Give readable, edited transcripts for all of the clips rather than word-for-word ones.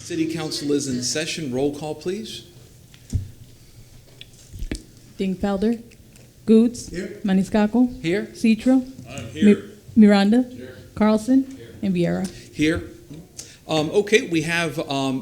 City Council is in session. Roll call, please. Dingfelder, Goods, Here. Maniscalco, Here. Citro, I'm here. Miranda, Here. Carlson, and Vieira. Here. Okay, we have,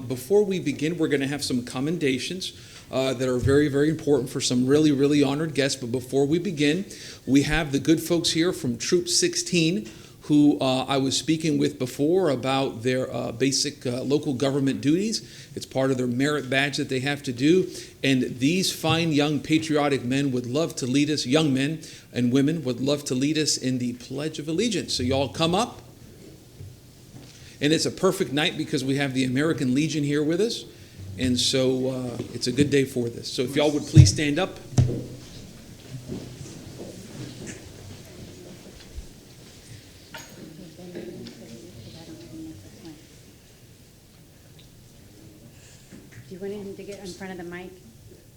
before we begin, we're going to have some commendations that are very, very important for some really, really honored guests. But before we begin, we have the good folks here from Troop 16, who I was speaking with before about their basic local government duties. It's part of their merit badge that they have to do. And these fine young patriotic men would love to lead us, young men and women would love to lead us in the Pledge of Allegiance. So y'all come up. And it's a perfect night because we have the American Legion here with us. And so it's a good day for this. So if y'all would please stand up. Do you want him to get in front of the mic?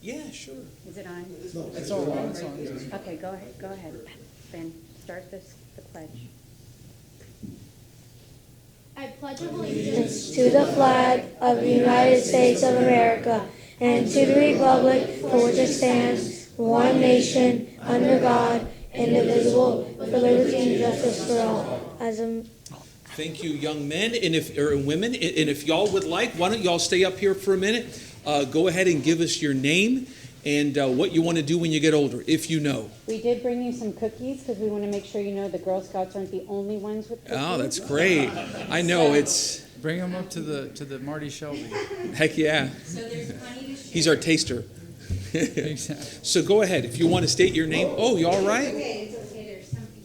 Yeah, sure. Is it on? It's all on. It's on. Okay, go ahead, Ben. Start the pledge. I pledge allegiance to the flag of the United States of America and to the republic for which it stands, one nation, under God, indivisible, with liberty and justice for all. Thank you, young men or women. And if y'all would like, why don't y'all stay up here for a minute? Go ahead and give us your name and what you want to do when you get older, if you know. We did bring you some cookies because we want to make sure you know the Girl Scouts aren't the only ones with cookies. Oh, that's great. I know, it's, Bring them up to the Marty Shelby. heck yeah. So there's plenty to share. He's our taster. Exactly. So go ahead. If you want to state your name. Oh, you all right? Okay, it's okay, there's something.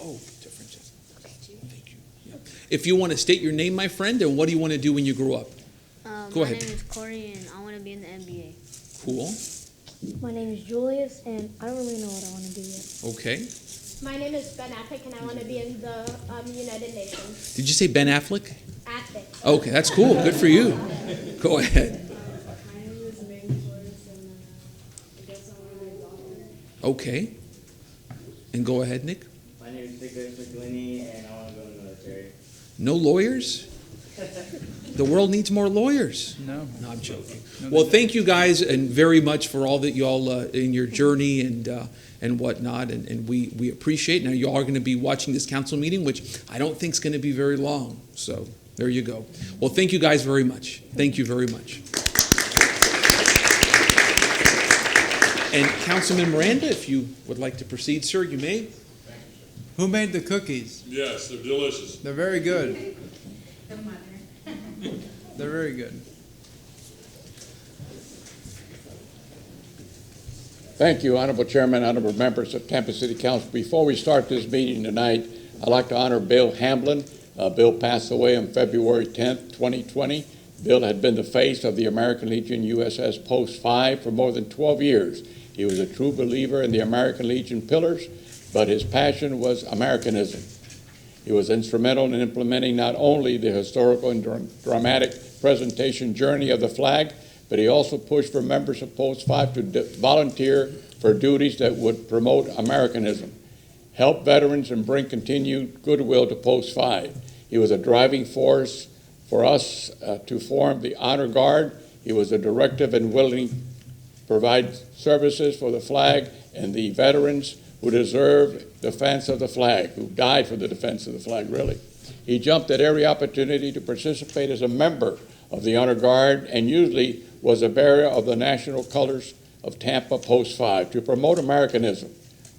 Oh, different. Thank you. Yeah. If you want to state your name, my friend, and what do you want to do when you grow up? Go ahead. My name is Corey, and I want to be in the NBA. Cool. My name is Julius, and I don't really know what I want to do yet. Okay. My name is Ben Affleck, and I want to be in the United Nations. Did you say Ben Affleck? Affleck. Okay, that's cool. Good for you. Go ahead. My name is Megan Torres, and I guess I want to be a doctor. Okay. And go ahead, Nick. My name is Nicholas McGlinney, and I want to go in the military. No lawyers? The world needs more lawyers. No. No, I'm joking. No, Well, they thank you guys and very much for all that y'all in your journey and whatnot, and we appreciate. Now you all are going to be watching this council meeting, which I don't think is going to be very long. So there you go. Well, thank you guys very much. Thank you very much. And Councilman Miranda, if you would like to proceed, sir, you may. Who made the cookies? Yes, they're delicious. They're very good. The mother. They're very good. Thank you, Honorable Chairman, honorable members of Tampa City Council. Before we start this meeting tonight, I'd like to honor Bill Hamblin. Bill passed away on February 10th, 2020. Bill had been the face of the American Legion USS Post 5 for more than 12 years. He was a true believer in the American Legion pillars, but his passion was Americanism. He was instrumental in implementing not only the historical and dramatic presentation journey of the flag, but he also pushed for members of Post 5 to volunteer for duties that would promote Americanism, help veterans, and bring continued goodwill to Post 5. He was a driving force for us to form the Honor Guard. He was a directive and willing to provide services for the flag and the veterans who deserve defense of the flag, who died for the defense of the flag, really. He jumped at every opportunity to participate as a member of the Honor Guard and usually was a bearer of the national colors of Tampa Post 5 to promote Americanism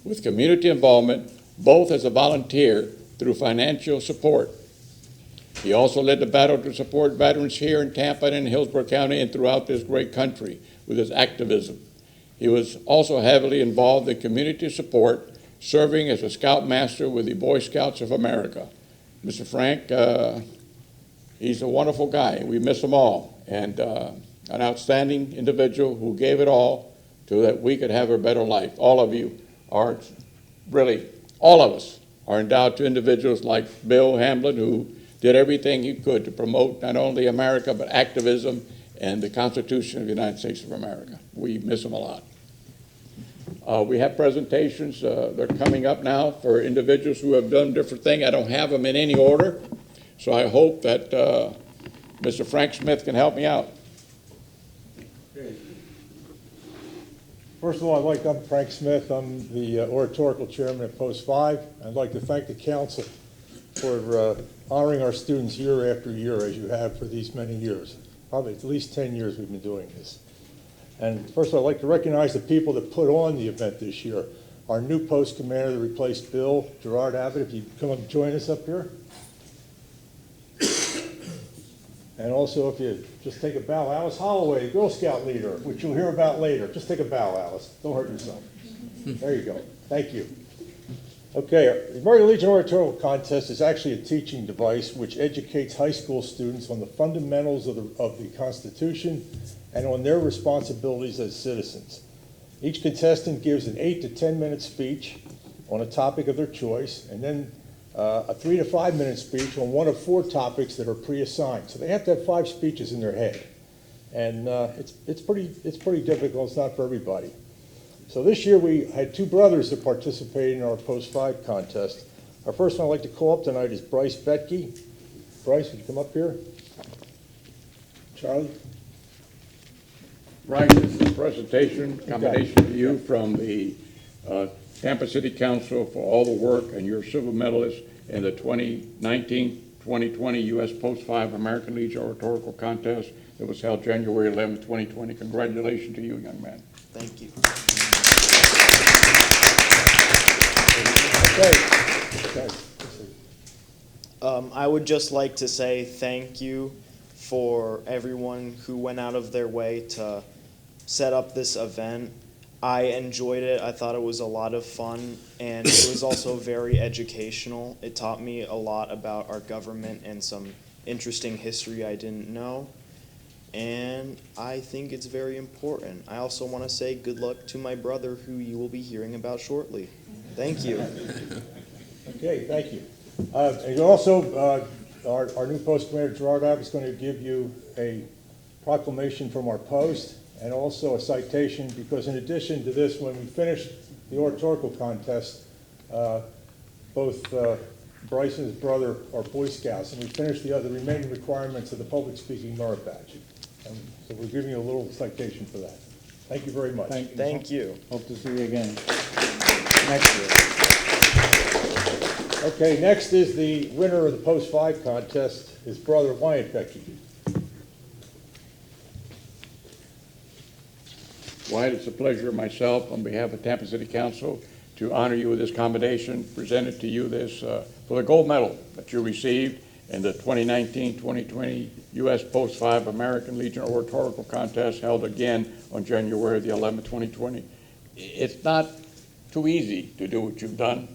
with community involvement, both as a volunteer through financial support. He also led the battle to support veterans here in Tampa and in Hillsborough County and throughout this great country with his activism. He was also heavily involved in community support, serving as a scoutmaster with the Boy Scouts of America. Mr. Frank, he's a wonderful guy. We miss him all. And an outstanding individual who gave it all so that we could have a better life. All of you are really, all of us are endowed to individuals like Bill Hamblin, who did everything he could to promote not only America, but activism and the Constitution of the United States of America. We miss him a lot. We have presentations. They're coming up now for individuals who have done different things. I don't have them in any order, so I hope that Mr. Frank Smith can help me out. First of all, I'm Frank Smith. I'm the oratorical chairman at Post 5. I'd like to thank the council for honoring our students year after year, as you have for these many years. Probably at least 10 years we've been doing this. And first of all, I'd like to recognize the people that put on the event this year. Our new post commander that replaced Bill, Gerard Abbott, if you'd come up and join us up here. And also, if you just take a bow, Alice Holloway, Girl Scout leader, which you'll hear about later. Just take a bow, Alice. Don't hurt yourself. There you go. Thank you. Okay, the American Legion Oratorial Contest is actually a teaching device which educates high school students on the fundamentals of the Constitution and on their responsibilities as citizens. Each contestant gives an 8 to 10 minute speech on a topic of their choice, and then a 3 to 5 minute speech on one of 4 topics that are pre-assigned. So they have to have 5 speeches in their head. And it's pretty difficult. It's not for everybody. So this year we had 2 brothers that participated in our Post 5 contest. Our first one I'd like to call up tonight is Bryce Betke. Bryce, would you come up here? Charlie? Bryce, this is a presentation, commendation to you from the Tampa City Council for all the work, and you're a silver medalist in the 2019-2020 U.S. Post 5 American Legion Oratorical Contest that was held January 11, 2020. Congratulations to you, young man. Thank you. I would just like to say thank you for everyone who went out of their way to set up this event. I enjoyed it. I thought it was a lot of fun, and it was also very educational. It taught me a lot about our government and some interesting history I didn't know, and I think it's very important. I also want to say good luck to my brother, who you will be hearing about shortly. Thank you. Okay, thank you. And also, our new post commander, Gerard Abbott, is going to give you a proclamation from our post and also a citation, because in addition to this, when we finished the oratorical contest, both Bryce and his brother are Boy Scouts, and we finished the remaining requirements of the public speaking merit badge. And so we're giving you a little citation for that. Thank you very much. Thank you. Hope to see you again next year. Okay, next is the winner of the Post 5 contest, his brother Wyatt Becky. Wyatt, it's a pleasure myself on behalf of Tampa City Council to honor you with this commendation, presented to you this for the gold medal that you received in the 2019-2020 U.S. Post 5 American Legion Oratorical Contest held again on January the 11th, 2020. It's not too easy to do what you've done.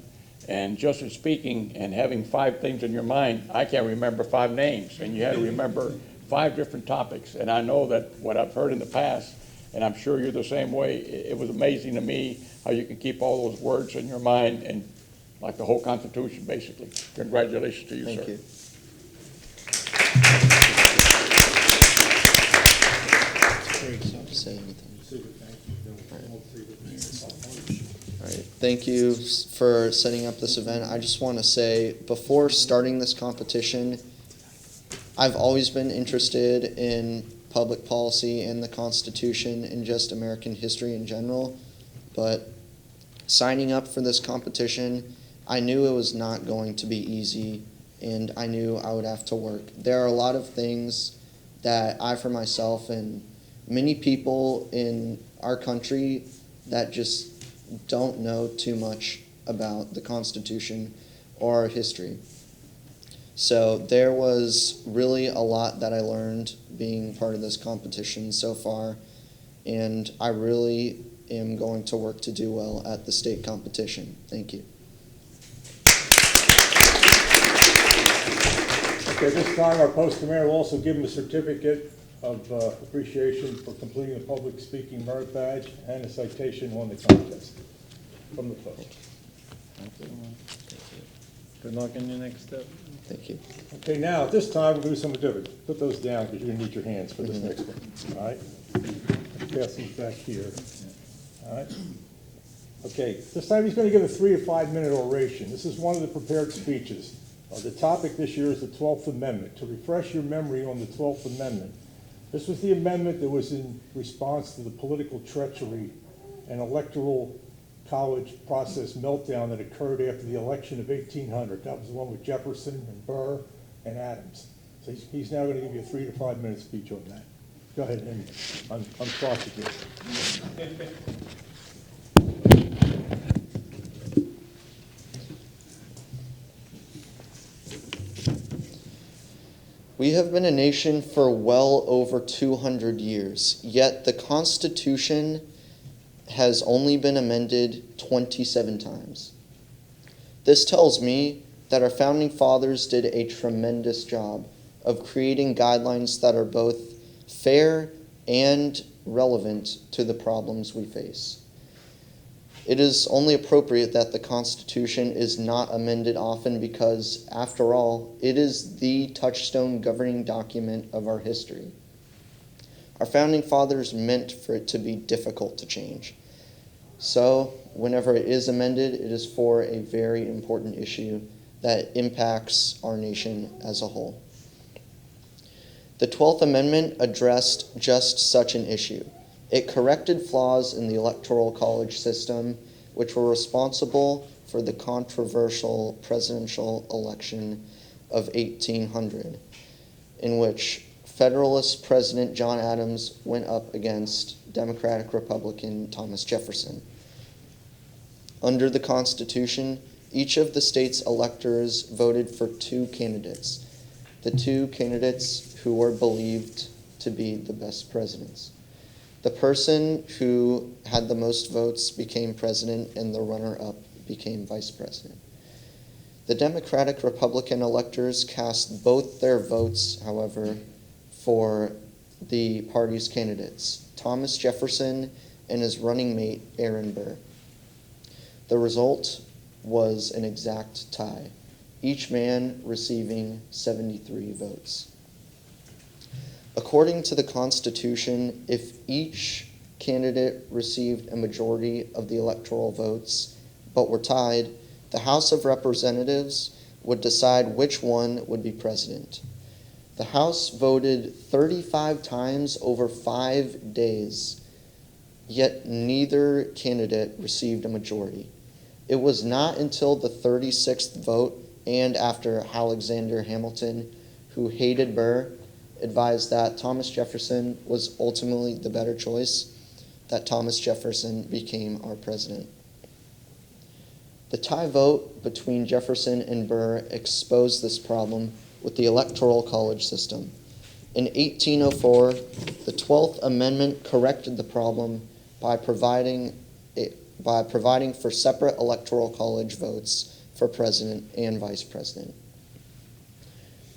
And just in speaking and having 5 things in your mind, I can't remember 5 names, and you had to remember 5 different topics. And I know that what I've heard in the past, and I'm sure you're the same way, it was amazing to me how you can keep all those words in your mind, and like the whole Constitution, basically. Congratulations to you, sir. Thank you. Say anything. All right. Thank you for setting up this event. I just want to say, before starting this competition, I've always been interested in public policy and the Constitution and just American history in general. But signing up for this competition, I knew it was not going to be easy, and I knew I would have to work. There are a lot of things that I, for myself, and many people in our country that just don't know too much about the Constitution or our history. So there was really a lot that I learned being part of this competition so far, and I really am going to work to do well at the state competition. Thank you. Okay, this time our post commander will also give him a certificate of appreciation for completing the public speaking merit badge and a citation on the contest from the post. Good luck in your next step. Thank you. Okay, now at this time we'll do something different. Put those down because you're going to need your hands for this next one. All right? Pass these back here. All right? Okay, this time he's going to give a 3 to 5 minute oration. This is one of the prepared speeches. The topic this year is the 12th Amendment. To refresh your memory on the 12th Amendment, this was the amendment that was in response to the political treachery and electoral college process meltdown that occurred after the election of 1800. That was the one with Jefferson and Burr and Adams. So he's now going to give you a 3 to 5 minute speech on that. Go ahead and prosecute. We have been a nation for well over 200 years, yet the Constitution has only been amended 27 times. This tells me that our founding fathers did a tremendous job of creating guidelines that are both fair and relevant to the problems we face. It is only appropriate that the Constitution is not amended often because, after all, it is the touchstone governing document of our history. Our founding fathers meant for it to be difficult to change. So, whenever it is amended, it is for a very important issue that impacts our nation as a whole. The 12th Amendment addressed just such an issue. It corrected flaws in the Electoral College system, which were responsible for the controversial presidential election of 1800, in which Federalist President John Adams went up against Democratic Republican Thomas Jefferson. Under the Constitution, each of the state's electors voted for 2 candidates, the 2 candidates who were believed to be the best presidents. The person who had the most votes became president, and the runner-up became vice president. The Democratic Republican electors cast both their votes, however, for the party's candidates, Thomas Jefferson and his running mate, Aaron Burr. The result was an exact tie, each man receiving 73 votes. According to the Constitution, if each candidate received a majority of the electoral votes but were tied, the House of Representatives would decide which one would be president. The House voted 35 times over 5 days, yet neither candidate received a majority. It was not until the 36th vote and after Alexander Hamilton, who hated Burr, advised that Thomas Jefferson was ultimately the better choice, that Thomas Jefferson became our president. The tie vote between Jefferson and Burr exposed this problem with the Electoral College system. In 1804, the 12th Amendment corrected the problem by providing for separate Electoral College votes for president and vice president.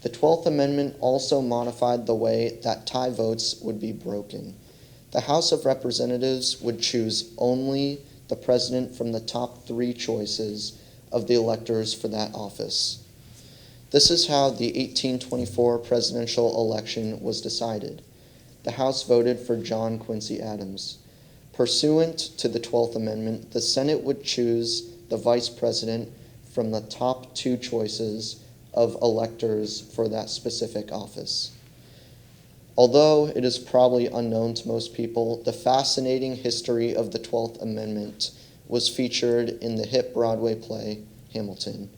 The 12th Amendment also modified the way that tie votes would be broken. The House of Representatives would choose only the president from the top 3 choices of the electors for that office. This is how the 1824 presidential election was decided. The House voted for John Quincy Adams. Pursuant to the 12th Amendment, the Senate would choose the vice president from the top 2 choices of electors for that specific office. Although it is probably unknown to most people, the fascinating history of the 12th Amendment was featured in the hit Broadway play, Hamilton,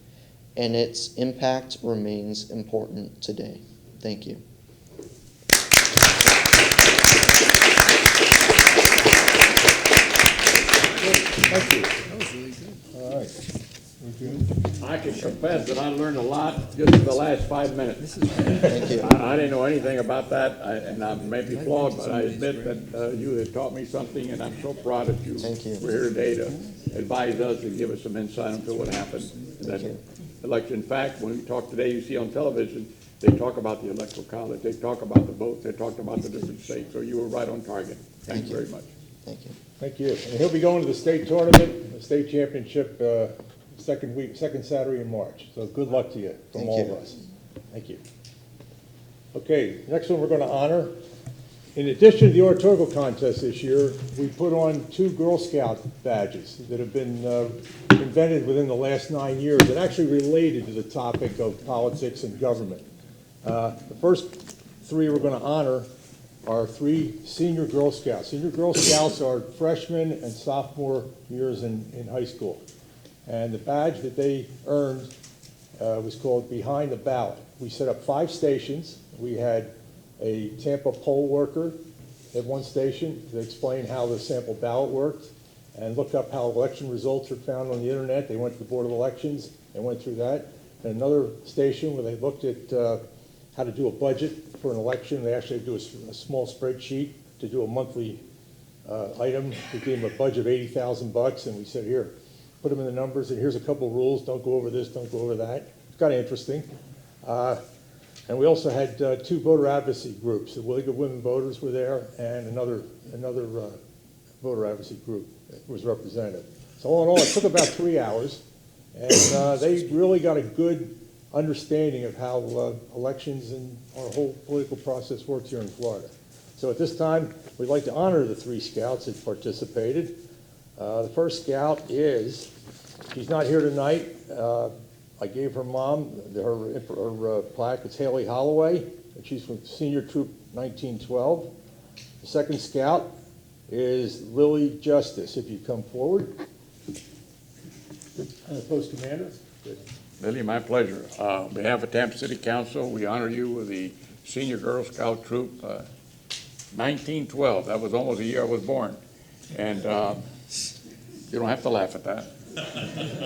and its impact remains important today. Thank you. Thank you. That was really good. All right. I can confess that I learned a lot just in the last 5 minutes. Thank you. I didn't know anything about that, and I may be flawed, but I admit that you have taught me something, and I'm so proud of you. Thank you. We're here today to advise us and give us some insight into what happened in that election. In fact, when we talk today, you see on television, they talk about the Electoral College, they talk about the votes, they talked about the different states, so you were right on target. Thank you very much. Thank you. Thank you. And he'll be going to the state tournament, the state championship, second Saturday in March. So good luck to you from all of us. Thank you. Okay, next one we're going to honor In addition to the oratorical contest this year, we put on 2 Girl Scout badges that have been invented within the last 9 years and actually related to the topic of politics and government. The first 3 we're going to honor are 3 senior Girl Scouts. Senior Girl Scouts are freshmen and sophomore years in high school. And the badge that they earned was called Behind the Ballot. We set up 5 stations. We had a Tampa poll worker at one station to explain how the sample ballot worked and look up how election results are found on the internet. They went to the Board of Elections and went through that. And another station where they looked at how to do a budget for an election. They actually do a small spreadsheet to do a monthly item. We gave them a budget of $80,000, and we said, here, put them in the numbers, and here's a couple of rules. Don't go over this, don't go over that. It's kind of interesting. And we also had 2 voter advocacy groups. The League of Women Voters were there, and another voter advocacy group was represented. So all in all, it took about 3 hours, and they really got a good understanding of how elections and our whole political process works here in Florida. So at this time, we'd like to honor the 3 scouts that participated. The first scout is, she's not here tonight. I gave her mom her plaque. It's Haley Holloway, and she's from Senior Troop 1912. The second scout is Lily Justice. If you come forward. And the post commander. Good. Lily, my pleasure. On behalf of Tampa City Council, we honor you with the Senior Girl Scout Troop 1912. That was almost the year I was born. And you don't have to laugh at that.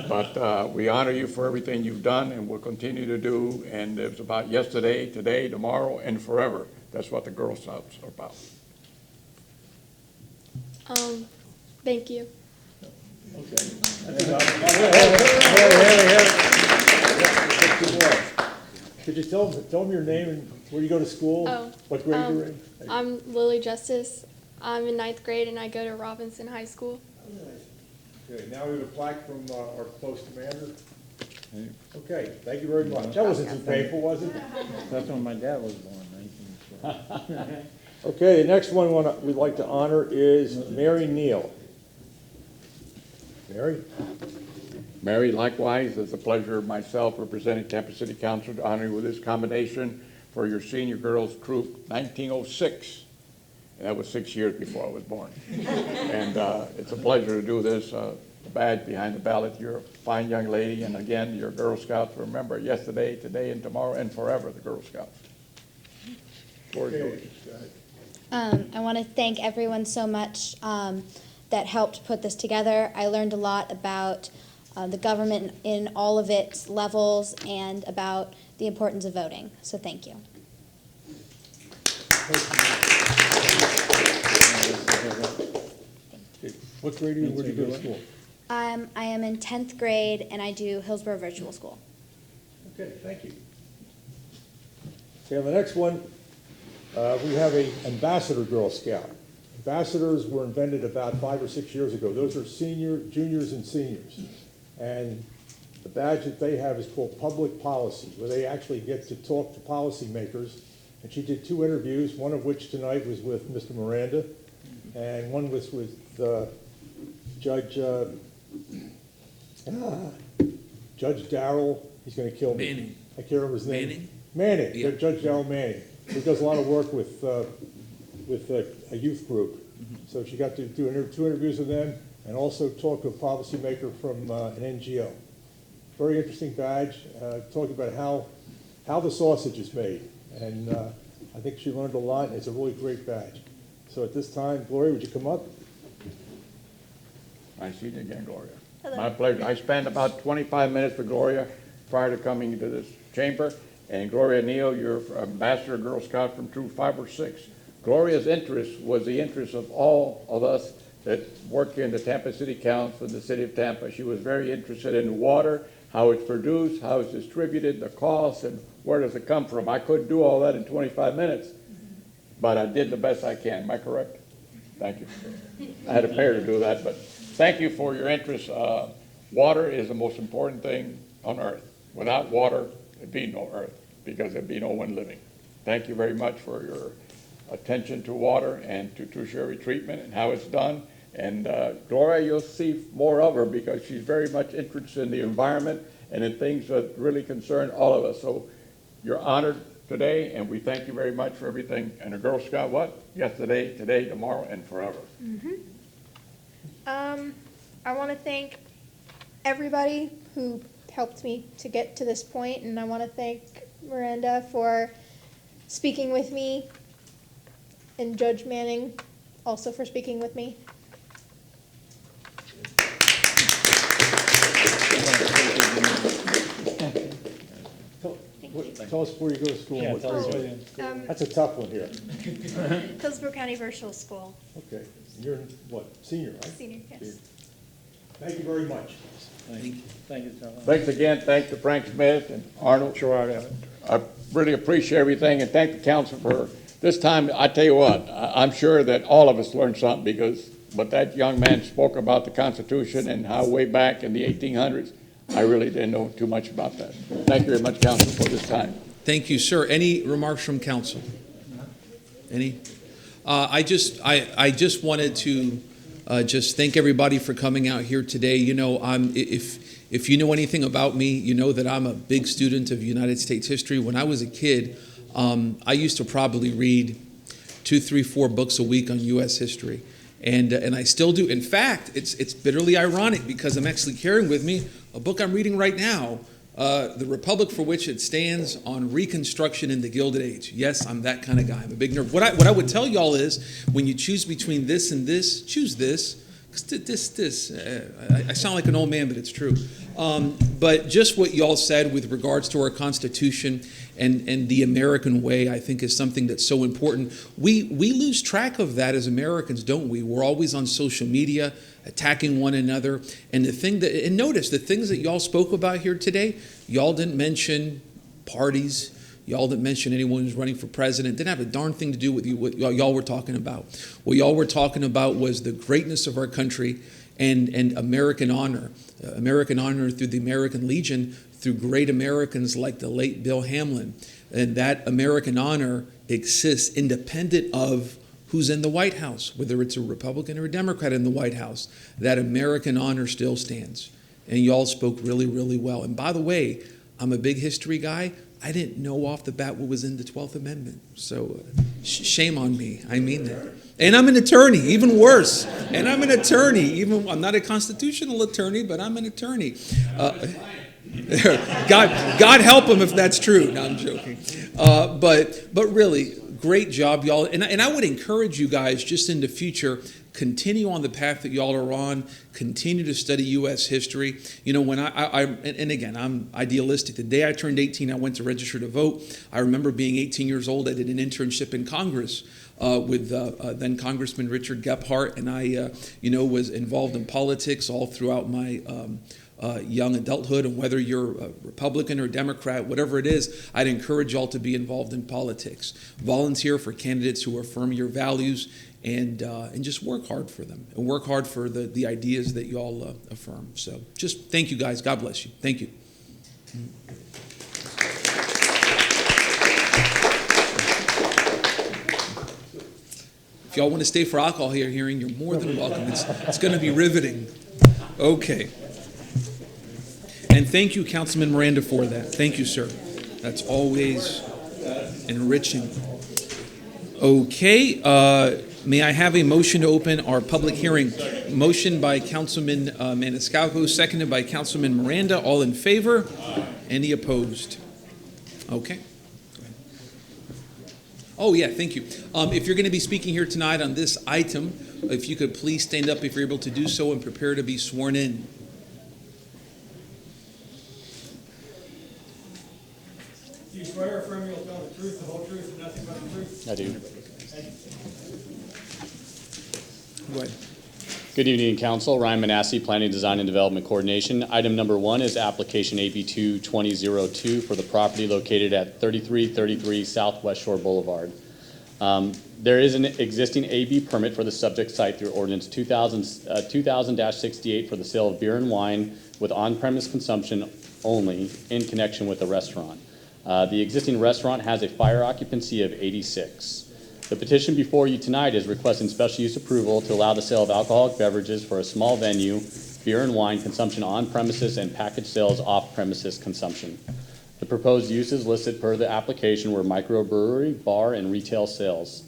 But we honor you for everything you've done and will continue to do. And it's about yesterday, today, tomorrow, and forever. That's what the Girl Scouts are about. Thank you. Could you tell them your name and where you go to school? Oh, what grade you're in? I'm Lily Justice. I'm in 9th grade and I go to Robinson High School. Okay, now we have a plaque from our post commander. Okay, thank you very much. That wasn't too painful, was it? That's when my dad was born, 1912. Okay, the next one we'd like to honor is Mary Neal. Mary? Mary, likewise, it's a pleasure of myself representing Tampa City Council to honor you with this commendation for your Senior Girls Troop 1906. And that was 6 years before I was born. And it's a pleasure to do this. The badge behind the ballot. You're a fine young lady, and again, you're Girl Scouts. Remember, yesterday, today, and tomorrow, and forever, the Girl Scouts. I want to thank everyone so much that helped put this together. I learned a lot about the government in all of its levels and about the importance of voting. So thank you. What grade are you? Where do you go to school? I am in 10th grade and I do Hillsborough Virtual School. Okay, thank you. Okay, on the next one, we have a Ambassador Girl Scout. Ambassadors were invented about 5 or 6 years ago. Those are juniors and seniors. And the badge that they have is called Public Policy, where they actually get to talk to policymakers. And she did 2 interviews, one of which tonight was with Mr. Miranda, and one was with Judge Darrell. He's going to kill me. Manning. I can't remember his name. Manning? Yeah. Judge Darrell Manning. He does a lot of work with a youth group. Mm-hmm. So she got to do 2 interviews with them and also talk to a policymaker from an NGO. Very interesting badge, talking about how the sausage is made. And I think she learned a lot, and it's a really great badge. So at this time, Gloria, would you come up? Nice to see you again, Gloria. Hello. My pleasure. I spent about 25 minutes with Gloria prior to coming into this chamber. And Gloria Neal, you're Ambassador Girl Scout from Troop 5 or 6. Gloria's interest was the interest of all of us that work here in the Tampa City Council in the city of Tampa. She was very interested in water, how it's produced, how it's distributed, the costs, and where does it come from. I couldn't do all that in 25 minutes, but I did the best I can. Am I correct? Thank you. I had to pay her to do that, but thank you for your interest. Water is the most important thing on earth. Without water, there'd be no earth because there'd be no one living. Thank you very much for your attention to water and to tertiary treatment and how it's done. And Gloria, you'll see more of her because she's very much interested in the environment and in things that really concern all of us. So you're honored today, and we thank you very much for everything. And a Girl Scout, what? Yesterday, today, tomorrow, and forever. I want to thank everybody who helped me to get to this point, and I want to thank Miranda for speaking with me, and Judge Manning also for speaking with me. Tell us where you go to school. Yeah, what tell us grade. where That's a tough one here. Hillsborough County Virtual School. Okay, you're in what, senior, right? Senior, yes. Thank you very much. Thank you. Thank you, Tom. Thanks again. Thanks to Frank Smith and Arnold. Sure. I really appreciate everything, and thank the council for this time. I tell you what, I'm sure that all of us learned something because what that young man spoke about the Constitution and how way back in the 1800s, I really didn't know too much about that. Thank you very much, council, for this time. Thank you, sir. Any remarks from council? Any? I just wanted to just thank everybody for coming out here today. You know, if you know anything about me, you know that I'm a big student of United States history. When I was a kid, I used to probably read 2, 3, 4 books a week on U.S. history. And I still do. In fact, it's bitterly ironic because I'm actually carrying with me a book I'm reading right now, The Republic for Which It Stands, on Reconstruction in the Gilded Age. Yes, I'm that kind of guy. I'm a big nerd. What I would tell y'all is when you choose between this and this, choose this. I sound like an old man, but it's true. But just what y'all said with regards to our Constitution and the American way, I think is something that's so important. We lose track of that as Americans, don't we? We're always on social media, attacking one another. And notice the things that y'all spoke about here today, y'all didn't mention parties. Y'all didn't mention anyone who's running for president. Didn't have a darn thing to do with what y'all were talking about. What y'all were talking about was the greatness of our country and American honor. American honor through the American Legion, through great Americans like the late Bill Hamlin. And that American honor exists independent of who's in the White House, whether it's a Republican or a Democrat in the White House. That American honor still stands. And y'all spoke really, really well. And by the way, I'm a big history guy. I didn't know off the bat what was in the 12th Amendment. So shame on me. I mean that. And I'm an attorney, even worse. And I'm an attorney. I'm not a constitutional attorney, but I'm an attorney. God help him if that's true. No, I'm joking. But really, great job, y'all. And I would encourage you guys just in the future, continue on the path that y'all are on. Continue to study U.S. history. You know, when and again, I'm idealistic. The day I turned 18, I went to register to vote. I remember being 18 years old. I did an internship in Congress with then Congressman Richard Gephardt, and I, was involved in politics all throughout my young adulthood. And whether you're a Republican or Democrat, whatever it is, I'd encourage y'all to be involved in politics. Volunteer for candidates who affirm your values. And just work hard for them and work hard for the ideas that you all affirm. So just thank you guys. God bless you. Thank you. If y'all want to stay for alcohol hearing, you're more than welcome. It's going to be riveting. Okay. And thank you, Councilman Miranda, for that. Thank you, sir. That's always enriching. Okay. May I have a motion to open our public hearing? Motion by Councilman Maniscalco, seconded by Councilman Miranda. All in favor? Any opposed? Okay. Go ahead. Oh, yeah, thank you. If you're going to be speaking here tonight on this item, if you could please stand up if you're able to do so and prepare to be sworn in. Do you swear or affirm you will tell the truth, the whole truth, and nothing but the truth? I do. Go ahead. Good evening, Council. Ryan Manassi, Planning, Design, and Development Coordination. Item number 1 is application AB 2-2002 for the property located at 3333 Southwest Shore Boulevard. There is an existing AB permit for the subject site through ordinance 2000-68 for the sale of beer and wine with on-premise consumption only in connection with the restaurant. The existing restaurant has a fire occupancy of 86. The petition before you tonight is requesting special use approval to allow the sale of alcoholic beverages for a small venue, beer and wine consumption on premises and package sales off premises consumption. The proposed uses listed per the application were microbrewery, bar, and retail sales.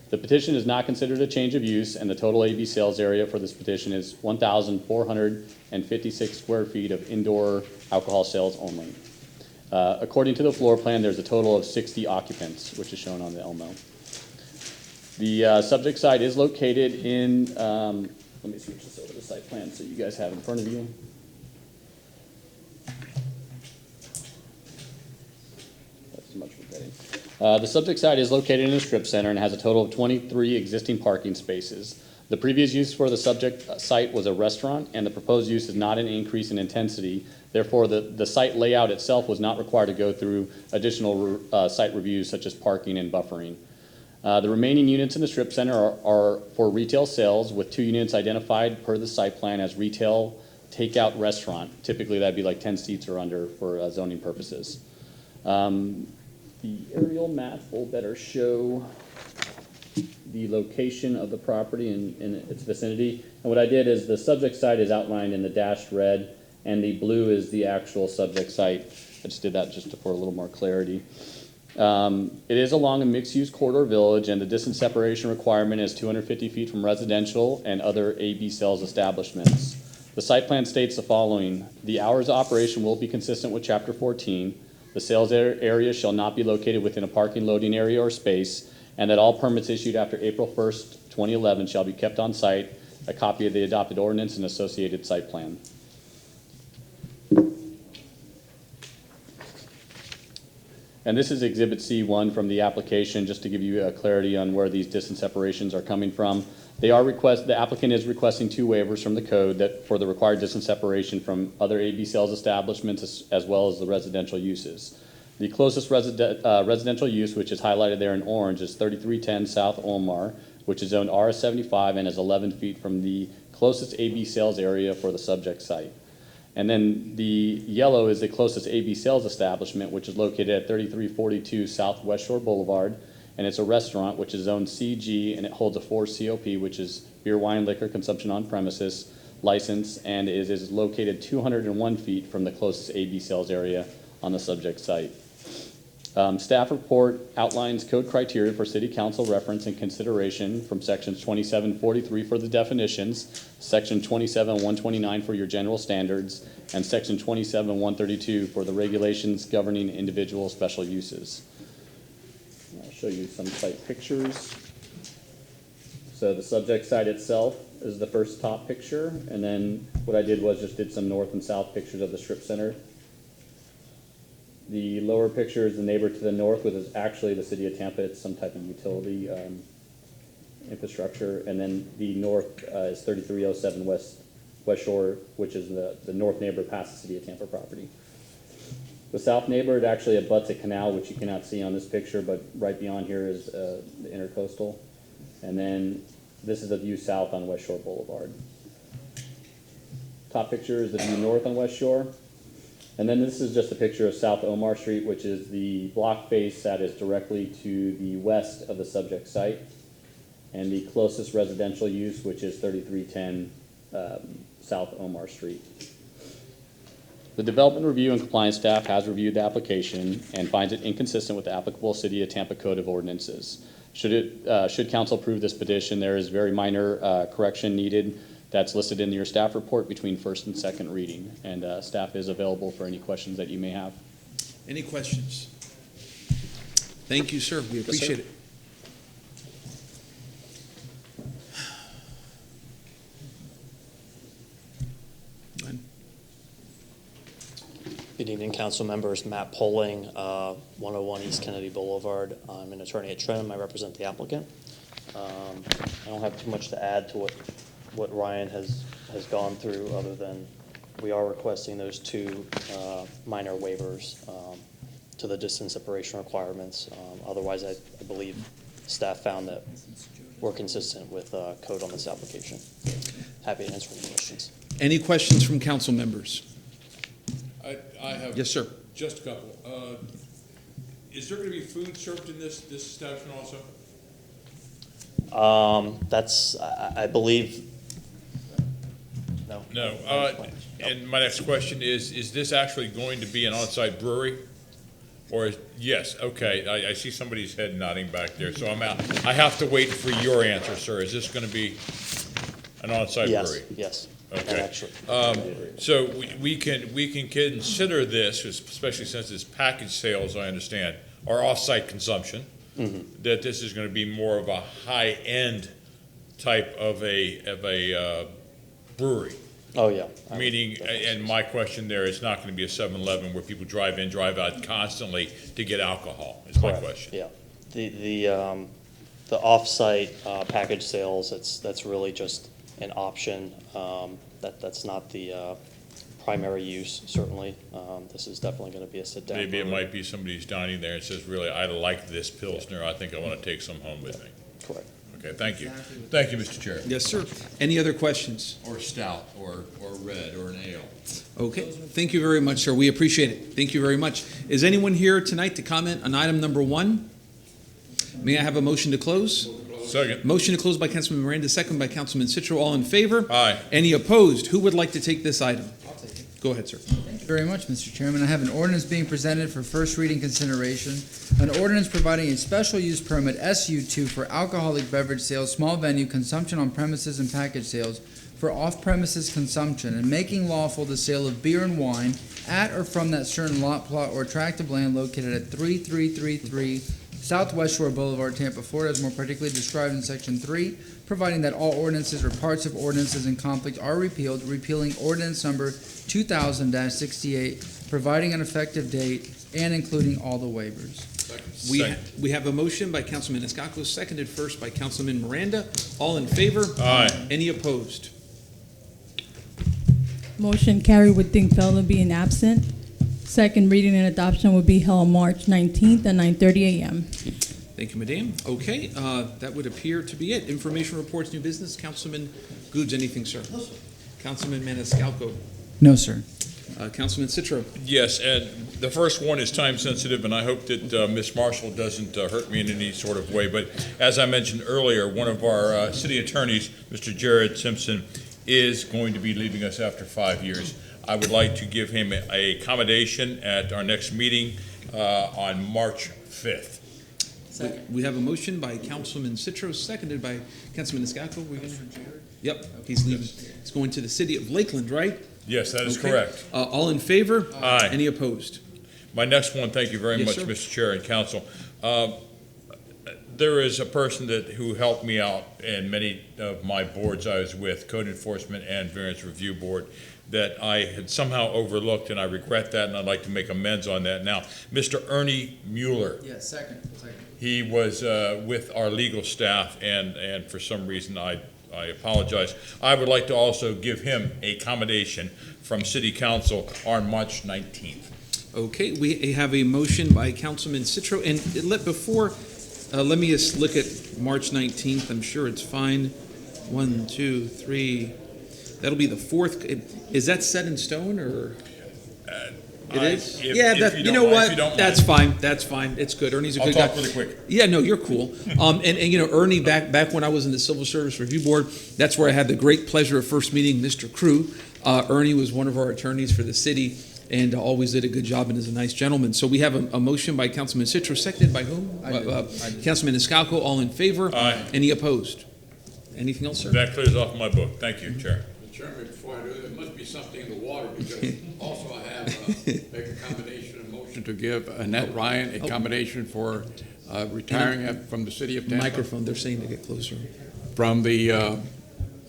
The petition is not considered a change of use, and the total AB sales area for this petition is 1,456 square feet of indoor alcohol sales only. According to the floor plan, there's a total of 60 occupants, which is shown on the Elmo. The subject site is located in, let me switch this over to the site plan so you guys have it in front of you. That's too much forgetting. The subject site is located in a strip center and has a total of 23 existing parking spaces. The previous use for the subject site was a restaurant, and the proposed use is not an increase in intensity. Therefore, the site layout itself was not required to go through additional site reviews such as parking and buffering. The remaining units in the strip center are for retail sales, with 2 units identified per the site plan as retail takeout restaurant. Typically, that'd be like 10 seats or under for zoning purposes. The aerial map will better show the location of the property in its vicinity. And what I did is the subject site is outlined in the dashed red, and the blue is the actual subject site. I just did that just for a little more clarity. It is along a mixed-use corridor village, and the distance separation requirement is 250 feet from residential and other AB sales establishments. The site plan states the following: the hours of operation will be consistent with Chapter 14. The sales area shall not be located within a parking loading area or space, and that all permits issued after April 1st, 2011 shall be kept on site, a copy of the adopted ordinance and associated site plan. And this is Exhibit C1 from the application, just to give you clarity on where these distance separations are coming from. The applicant is requesting 2 waivers from the code that for the required distance separation from other AB sales establishments as well as the residential uses. The closest residential use, which is highlighted there in orange, is 3310 South Omar, which is zoned RS75 and is 11 feet from the closest AB sales area for the subject site. And then the yellow is the closest AB sales establishment, which is located at 3342 South West Shore Boulevard, and it's a restaurant which is zoned CG, and it holds a 4 COP, which is beer, wine, liquor consumption on premises license, and is located 201 feet from the closest AB sales area on the subject site. Staff report outlines code criteria for City Council reference and consideration from sections 2743 for the definitions, section 27129 for your general standards, and section 27132 for the regulations governing individual special uses. I'll show you some site pictures. So the subject site itself is the first top picture, and then what I did was just did some north and south pictures of the strip center. The lower picture is the neighbor to the north, which is actually the city of Tampa. It's some type of utility infrastructure. And then the north is 3307 West Shore, which is the north neighbor past the city of Tampa property. The south neighbor, it actually abuts a canal, which you cannot see on this picture, but right beyond here is the intercoastal. And then this is the view south on West Shore Boulevard. Top picture is the view north on West Shore. And then this is just a picture of South Omar Street, which is the block face that is directly to the west of the subject site, and the closest residential use, which is 3310 South Omar Street. The Development Review and Compliance staff has reviewed the application and finds it inconsistent with the applicable City of Tampa Code of Ordinances. Should council approve this petition, there is very minor correction needed that's listed in your staff report between first and second reading, and staff is available for any questions that you may have. Any questions? Thank you, sir. We appreciate it. Good evening, council members. Matt Poling, 101 East Kennedy Boulevard. I'm an attorney at Trenum. I represent the applicant. I don't have too much to add to what Ryan has gone through, other than we are requesting those 2 minor waivers to the distance separation requirements. Otherwise, I believe staff found that we're consistent with code on this application. Happy to answer any questions. Any questions from council members? I have. Yes, sir. Just a couple. Is there going to be food served in this establishment also? That's, I believe, no. No, and my next question is this actually going to be an on-site brewery? Or, yes, okay, I see somebody's head nodding back there, so I'm out. I have to wait for your answer, sir. Is this gonna be an on-site brewery? Yes, Okay. actually. So we can consider this, especially since it's package sales, I understand, or off-site consumption, that this is gonna be more of a high-end type of a brewery. Oh, yeah. Meaning, and my question there is not gonna be a 7-Eleven where people drive in, drive out constantly to get alcohol, is my question. Yeah. The off-site package sales, that's really just an option. That's not the primary use, certainly. This is definitely going to be a sit-down. Maybe it brewery. might be somebody's dining there and says, really, I like this Pilsner, I think I wanna take some home with me. Correct. Okay, thank you. Thank you, Mr. Chair. Yes, sir. Any other questions? Or stout, or red, or an ale. Okay, thank you very much, sir. We appreciate it. Thank you very much. Is anyone here tonight to comment on item number 1? May I have a motion to close? Second. Motion to close by Councilman Miranda, second by Councilman Citro. All in favor? Aye. Any opposed? Who would like to take this item? Go ahead, sir. Thank you very much, Mr. Chairman. I have an ordinance being presented for first reading consideration. An ordinance providing a special use permit, SU2, for alcoholic beverage sales, small venue, consumption on premises and package sales for off-premises consumption, and making lawful the sale of beer and wine at or from that certain lot, plot, or tract of land located at 3333 Southwest Shore Boulevard, Tampa, Florida, as more particularly described in Section 3, providing that all ordinances or parts of ordinances in conflict are repealed, repealing ordinance number 2000-68, providing an effective date, and including all the waivers. We have a motion by Councilman Escaco, seconded first by Councilman Miranda. All in favor? Aye. Any opposed? Motion carried with Dingfelder being absent. Second reading and adoption will be held March 19th at 9:30 a.m. Thank you, Madam. Okay, that would appear to be it. Information reports, new business. Councilman Goods, anything, sir? No, sir. Councilman Maniscalco. No, sir. Councilman Citro. Yes, and the first one is time sensitive, and I hope that Ms. Marshall doesn't hurt me in any sort of way. But as I mentioned earlier, one of our city attorneys, Mr. Jared Simpson, is going to be leaving us after 5 years. I would like to give him a accommodation at our next meeting on March 5th. We have a motion by Councilman Citro, seconded by Councilman Escaco. Yep, he's leaving. He's going to the city of Lakeland, right? Yes, that is Okay. correct. All in favor? Aye. Any opposed? My next one, thank you very Yes, much, sir. Mr. Chair and Council. There is a person who helped me out in many of my boards I was with, Code Enforcement and Variance Review Board, that I had somehow overlooked, and I regret that, and I'd like to make amends on that now. Mr. Ernie Mueller. Yes, second. He was with our legal staff, and for some reason, I apologize. I would like to also give him a commendation from City Council on March 19th. Okay, we have a motion by Councilman Citro, and let me just look at March 19th. I'm sure it's fine. 1, 2, 3. That'll be the fourth. Is that set in stone, or? It is? You know what? That's fine. That's fine. It's good. Ernie's a good guy. I'll talk really quick. Yeah, no, you're cool. And you know, Ernie, back when I was in the Civil Service Review Board, that's where I had the great pleasure of first meeting Mr. Crew. Ernie was one of our attorneys for the city and always did a good job and is a nice gentleman. So we have a motion by Councilman Citro, seconded by whom? I did. Councilman Escaco. All in favor? Aye. Any opposed? Anything else, sir? That clears off my book. Thank you, Chair. Chairman, before I do, there must be something in the water, because also I have make a combination, a motion to give Annette Ryan a combination for retiring from the city of Tampa. Microphone, they're saying to get closer. From the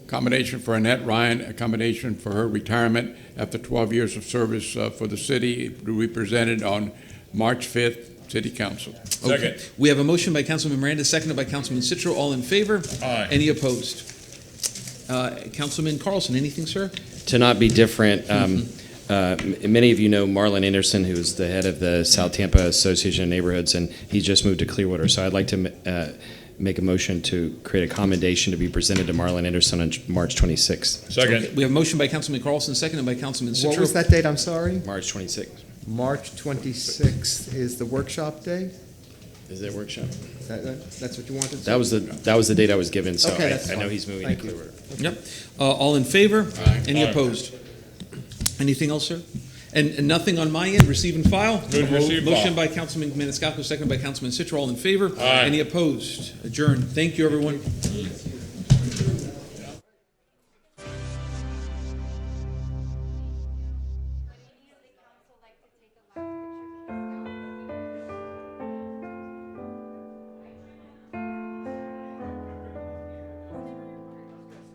combination for Annette Ryan, a combination for her retirement after 12 years of service for the city, to be presented on March 5th, City Council. Okay. We have a motion by Councilman Miranda, seconded by Councilman Citro. All in favor? Aye. Any opposed? Councilman Carlson, anything, sir? To not be different, many of you know Marlon Anderson, who is the head of the South Tampa Association of Neighborhoods, and he just moved to Clearwater. So I'd like to make a motion to create a commendation to be presented to Marlon Anderson on March 26th. Second. Okay. We have a motion by Councilman Carlson, seconded by Councilman Citro. What was that date, I'm sorry? March 26th. March 26th is the workshop day? Is it workshop? That's what you wanted? That was the date I was given, so Okay, that's I know fine. he's moving Thank to you. Clearwater. Yep. All in favor? Any Aye. opposed? Anything else, sir? And nothing on my end, receive and file? Move to receive and Motion file. by Councilman Maniscalco, second by Councilman Citro. All in favor? Aye. Any opposed? Adjourned. Thank you, everyone.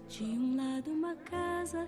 De um lado uma casa